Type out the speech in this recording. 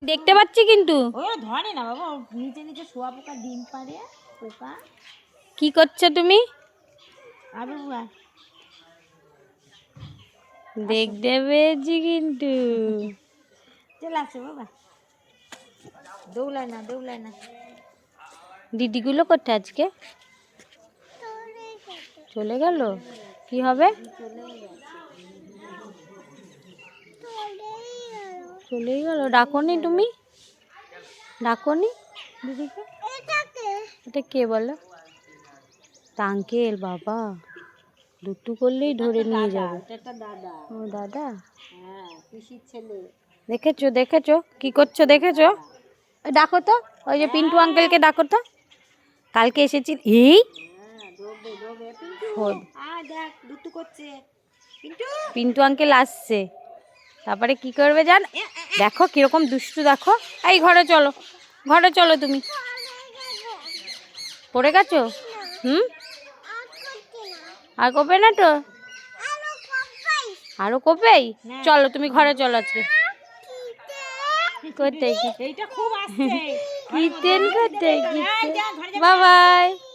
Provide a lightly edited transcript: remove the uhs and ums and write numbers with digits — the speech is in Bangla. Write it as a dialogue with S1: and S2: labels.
S1: দেখতে পাচ্ছি কিন্তু
S2: ও ধরে না বাবা, নিচে নিচে শোয়া পোকা ডিম পারে পোকা।
S1: কি করছো তুমি?
S2: আবে বুয়া
S1: দেখতে পেয়েছি কিন্তু।
S2: চলে আসো বাবা, দৌড়ায় না।
S1: দিদিগুলো কোথায় আজকে? চলে গেল। কি হবে? চলেই গেল। ডাকোনি তুমি? ডাকোনি দিদিকে? এটা কে বলো? আঙ্কেল বাবা দুটু করলেই ধরে নিয়ে যাবে।
S2: এটা দাদা।
S1: ও দাদা,
S2: হ্যাঁ, পিসির ছেলে।
S1: দেখেছো কি করছো দেখেছো? ডাকো তো, ওই যে পিন্টু আঙ্কেলকে ডাকো তো, কালকে এসেছি। এই
S2: দেখ দুটু করছে পিন্টু।
S1: পিন্টু আঙ্কেল আসছে, তারপরে কি করবে জান? দেখো কিরকম দুষ্টু, দেখো। এই ঘরে চলো তুমি। পড়ে গেছো? আর কবে না তো, আরো কবে? চলো তুমি ঘরে চলো আজকে।
S2: এইটা খুব আসছে।
S1: কিচেন করতে বাই বাই।